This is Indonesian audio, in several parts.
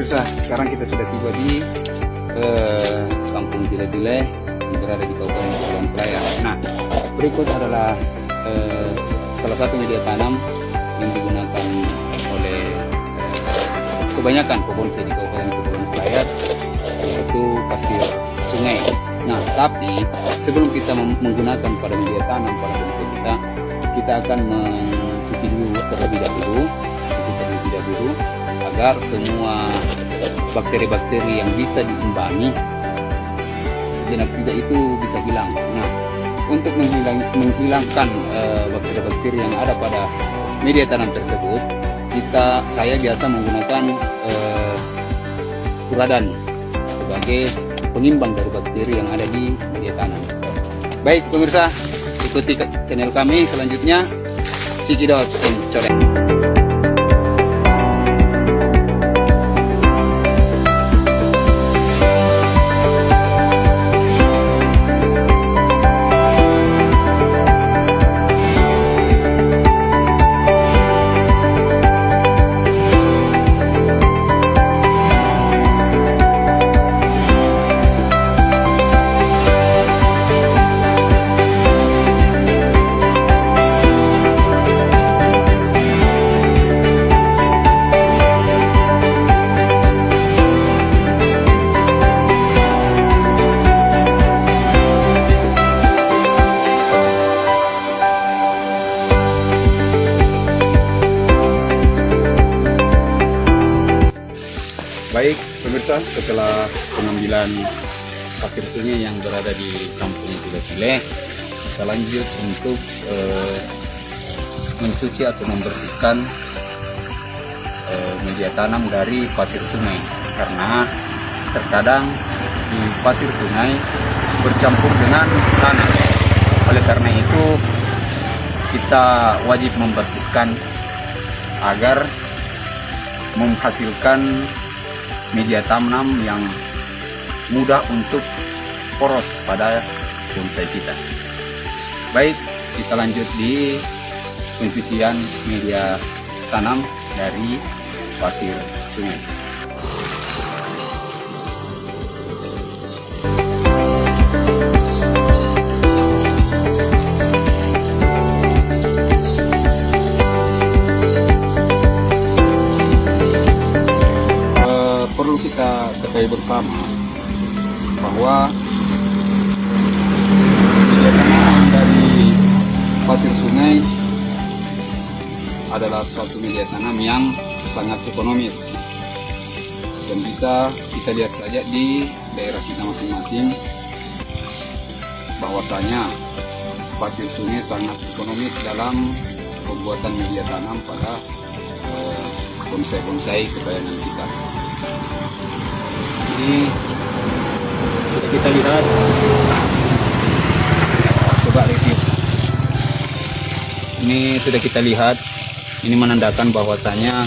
pemirsa, sekarang kita sudah tiba di Kampung Bile-Bile yang berada di Kabupaten Kepulauan Selayar. Nah, berikut adalah salah satu media tanam yang digunakan oleh kebanyakan pebonsai di Kabupaten Kepulauan Selayar, yaitu pasir sungai. Nah, tapi sebelum kita menggunakan pada media tanam pada bonsai kita akan mencuci dulu terlebih dahulu agar semua bakteri-bakteri yang bisa diimbangi sejenak juga itu bisa hilang. Nah, untuk menghilangkan bakteri-bakteri yang ada pada media tanam tersebut, saya biasa menggunakan furadan sebagai pengimbang dari bakteri yang ada di media tanam. Baik pemirsa, ikuti channel kami selanjutnya, Cikidot and Corek. Baik pemirsa, setelah pengambilan pasir sungai yang berada di Kampung Bile-Bile, kita lanjut untuk mencuci atau membersihkan media tanam dari pasir sungai, karena terkadang di pasir sungai bercampur dengan tanah. Oleh karena itu kita wajib membersihkan agar menghasilkan media tanam yang mudah untuk poros pada bonsai kita. Baik, kita lanjut di pencucian media tanam dari pasir sungai. Kita ketahui bersama bahwa media tanam dari pasir sungai adalah suatu media tanam yang sangat ekonomis dan bisa kita lihat saja di daerah kita masing-masing bahwasanya pasir sungai sangat ekonomis dalam pembuatan media tanam pada bonsai-bonsai kesayangan kita. Ini sudah kita lihat, coba review. Ini sudah kita lihat, ini menandakan bahwasanya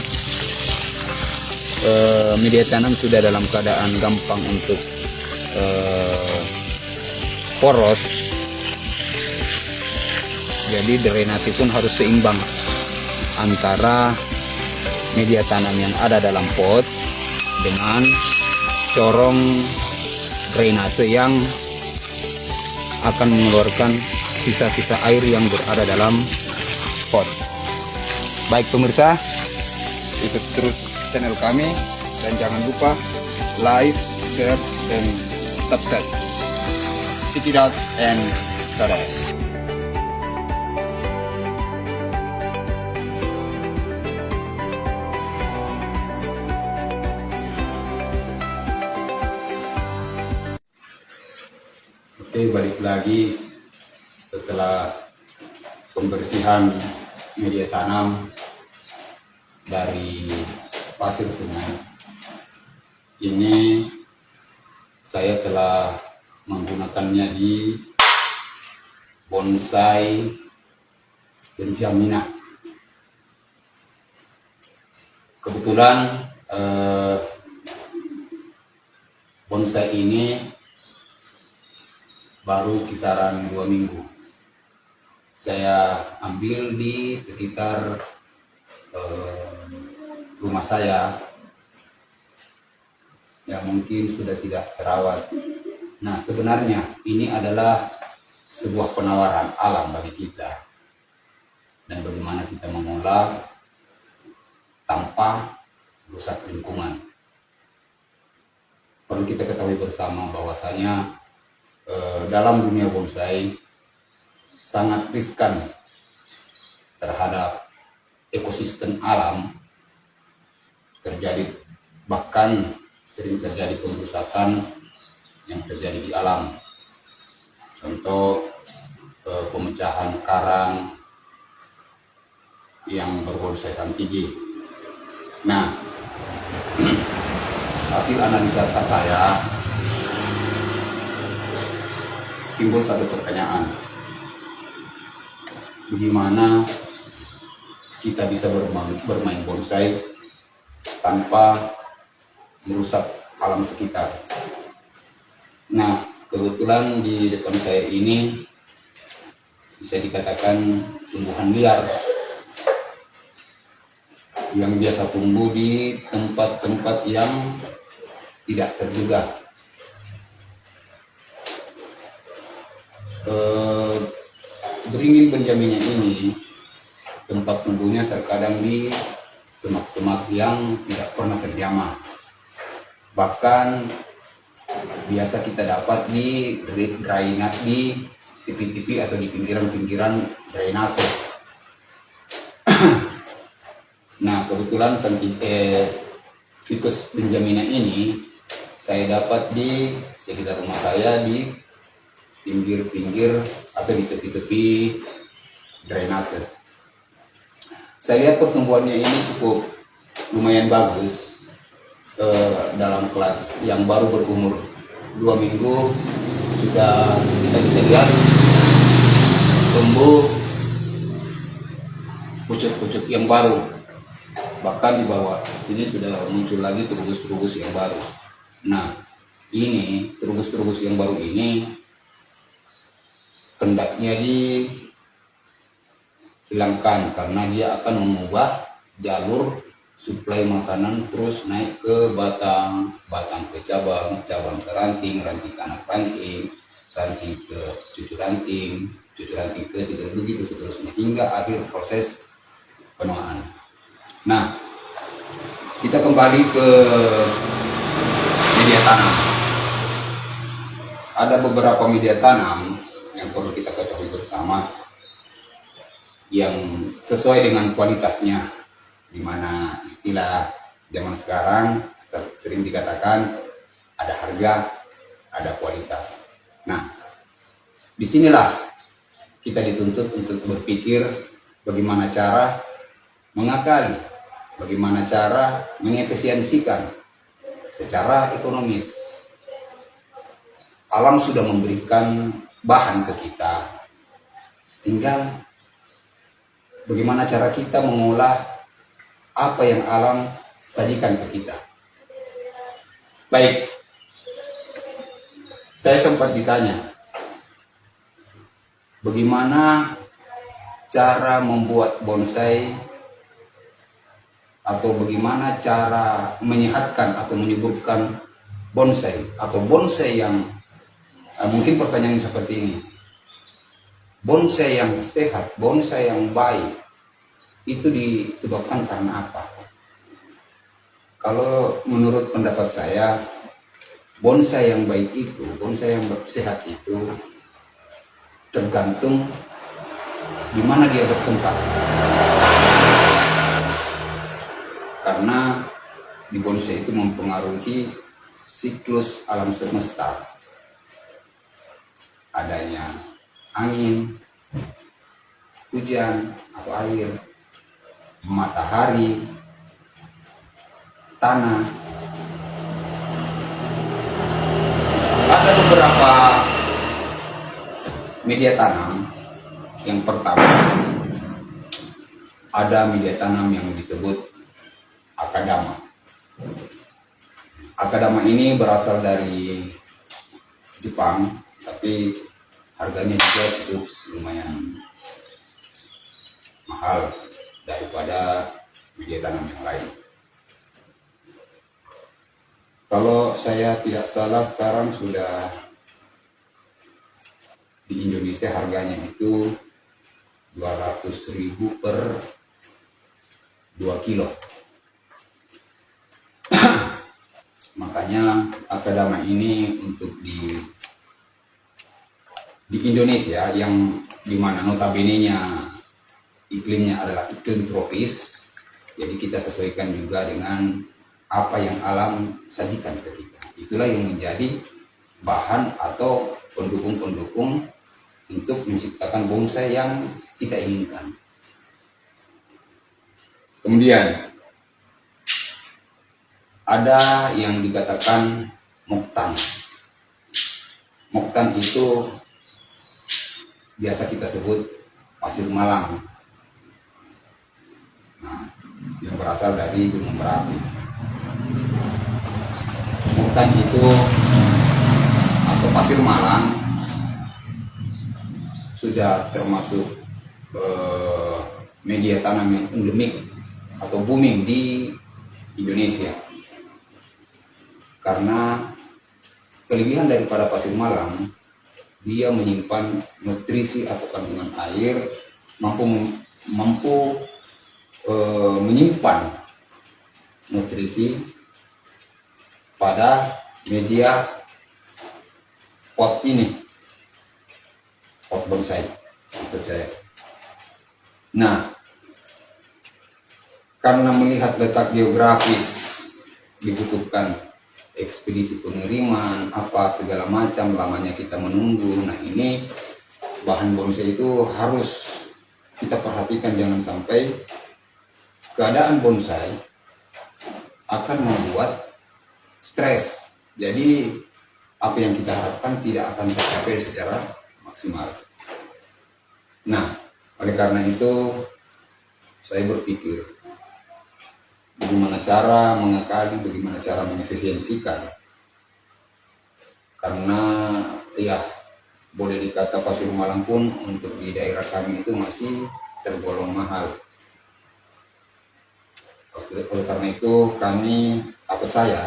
media tanam sudah dalam keadaan gampang untuk poros. Jadi drainasi pun harus seimbang antara media tanam yang ada dalam pot dengan corong drainase yang akan mengeluarkan sisa-sisa air yang berada dalam pot. Baik pemirsa, ikuti terus channel kami dan jangan lupa like, share, dan subscribe. Cikidot and Corek. Oke, balik lagi setelah pembersihan media tanam dari pasir sungai. Ini saya telah menggunakannya di bonsai Benjamina. Kebetulan bonsai ini baru kisaran 2 minggu. Saya ambil di sekitar rumah saya yang mungkin sudah tidak terawat. Nah, sebenarnya ini adalah sebuah penawaran alam bagi kita, dan bagaimana kita mengolah tanpa rusak lingkungan. Perlu kita ketahui bersama bahwasanya dalam dunia bonsai sangat riskan terhadap ekosistem alam terjadi, bahkan sering terjadi perusakan yang terjadi di alam. Contoh pemecahan karang yang berbonsai santigi. Nah, hasil analisa saya timbul satu pertanyaan, bagaimana kita bisa bermain bonsai tanpa merusak alam sekitar. Nah, kebetulan di depan saya ini bisa dikatakan tumbuhan liar yang biasa tumbuh di tempat-tempat yang tidak terduga. Beringin Benjaminnya ini tempat tumbuhnya terkadang di semak-semak yang tidak pernah terjamah. Bahkan biasa kita dapat di drainase, di tepi-tepi atau di pinggiran-pinggiran drainase. Nah, kebetulan Ficus Benjamina ini saya dapat di sekitar rumah saya, di pinggir-pinggir atau di tepi-tepi drainase. Saya lihat pertumbuhannya ini cukup lumayan bagus. Dalam kelas yang baru berumur 2 minggu sudah kita bisa lihat tumbuh pucuk-pucuk yang baru. Bahkan di bawah sini sudah muncul lagi terubus-terubus yang baru. Nah, ini terubus-terubus yang baru ini hendaknya dihilangkan karena dia akan mengubah jalur suplai makanan terus naik ke batang, batang ke cabang, cabang ke ranting, ranting ke anak ranting, ranting ke cucu ranting ke cucu, begitu seterusnya hingga akhir proses penuaan. Nah, kita kembali ke media tanam. Ada beberapa media tanam yang perlu kita ketahui bersama yang sesuai dengan kualitasnya, di mana istilah zaman sekarang sering dikatakan ada harga, ada kualitas. Nah, disinilah kita dituntut untuk berpikir bagaimana cara mengakali, bagaimana cara mengefisiensikan secara ekonomis. Alam sudah memberikan bahan ke kita, tinggal bagaimana cara kita mengolah apa yang alam sajikan ke kita. Baik, saya sempat ditanya, bagaimana cara membuat bonsai atau bagaimana cara menyehatkan atau menyuburkan bonsai atau bonsai yang mungkin pertanyaan seperti ini. Bonsai yang sehat, bonsai yang baik itu disebabkan karena apa? Kalau menurut pendapat saya, bonsai yang baik itu, bonsai yang sehat itu tergantung di mana dia bertempat. Karena di bonsai itu mempengaruhi siklus alam semesta. Adanya angin, hujan atau air, matahari, tanah. Ada beberapa media tanam. Yang pertama, ada media tanam yang disebut akadama. Akadama ini berasal dari Jepang, tapi harganya juga cukup lumayan mahal daripada media tanam yang lain. Kalau saya tidak salah sekarang sudah di Indonesia harganya itu 200.000 per 2 kilo. Makanya akadama ini untuk di Indonesia yang dimana notabene-nya iklimnya adalah iklim tropis, jadi kita sesuaikan juga dengan apa yang alam sajikan ke kita. Itulah yang menjadi bahan atau pendukung-pendukung untuk menciptakan bonsai yang kita inginkan. Kemudian ada yang dikatakan moktan. Moktan itu biasa kita sebut pasir malang. Nah, yang berasal dari gunung Merapi. Moktan itu atau pasir malang sudah termasuk media tanam yang endemik atau booming di Indonesia. Karena kelebihan daripada pasir malang, dia menyimpan nutrisi atau kandungan air, mampu menyimpan nutrisi pada media pot ini, pot bonsai maksud saya. Nah, karena melihat letak geografis dibutuhkan ekspedisi pengiriman, apa segala macam, lamanya kita menunggu. Nah, ini bahan bonsai itu harus kita perhatikan, jangan sampai keadaan bonsai akan membuat stres. Jadi apa yang kita harapkan tidak akan tercapai secara maksimal. Nah, oleh karena itu saya berpikir bagaimana cara mengakali, bagaimana cara mengefisiensikan. Karena ya boleh dikata pasir malang pun untuk di daerah kami itu masih tergolong mahal. Oleh karena itu kami atau saya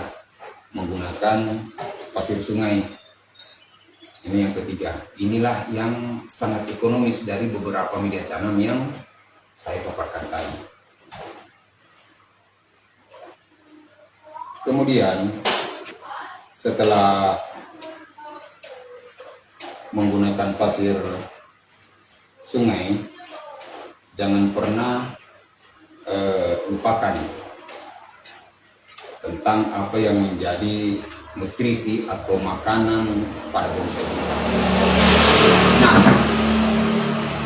menggunakan pasir sungai. Ini yang ketiga. Inilah yang sangat ekonomis dari beberapa media tanam yang saya paparkan tadi. Kemudian setelah menggunakan pasir sungai, jangan pernah lupakan tentang apa yang menjadi nutrisi atau makanan pada bonsai. Nah,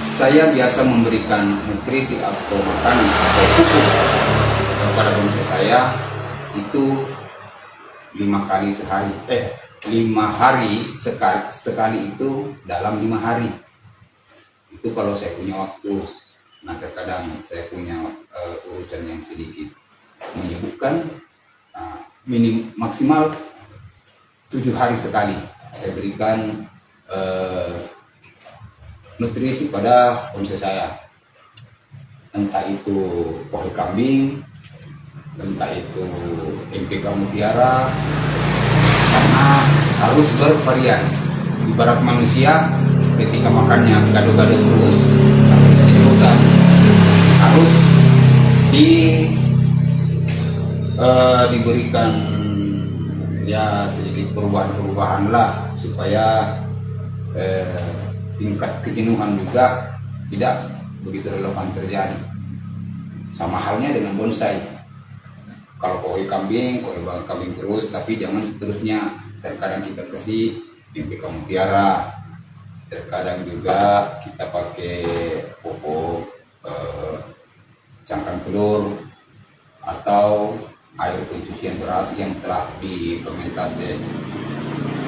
saya biasa memberikan nutrisi atau makanan atau pupuk kepada bonsai saya itu 5 kali sehari. 5 hari sekali itu dalam 5 hari. Itu kalau saya punya waktu. Nah, terkadang saya punya urusan yang sedikit menyibukkan. Maksimal 7 hari sekali saya berikan nutrisi pada bonsai saya, entah itu pohon kambing, entah itu NPK mutiara, karena harus bervarian. Ibarat manusia ketika makannya gado-gado terus jadi bosan, harus diberikan ya sedikit perubahan lah supaya tingkat kejenuhan juga tidak begitu relevan terjadi. Sama halnya dengan bonsai. Kalau pohon kambing terus, tapi jangan seterusnya. Terkadang kita kasih NPK mutiara, terkadang juga kita pakai pupuk cangkang telur atau air pencucian beras yang telah difermentasi.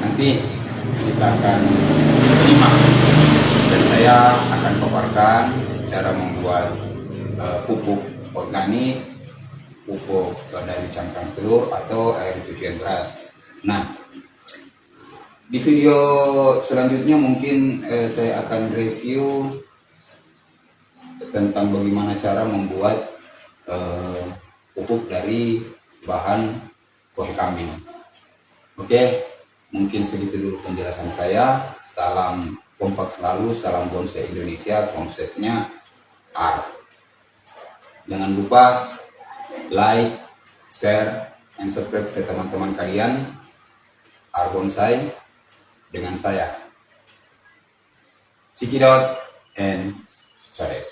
Nanti kita akan terima dan saya akan paparkan cara membuat pupuk organik, pupuk dari cangkang telur atau air cucian beras. Nah, di video selanjutnya mungkin saya akan review tentang bagaimana cara membuat pupuk dari bahan pohon kambing. Oke, mungkin segitu dulu penjelasan saya. Salam kompak selalu, salam bonsai Indonesia, konsepnya R. Jangan lupa like, share, and subscribe ke teman-teman kalian R Bonsai dengan saya Cikidot and Coret.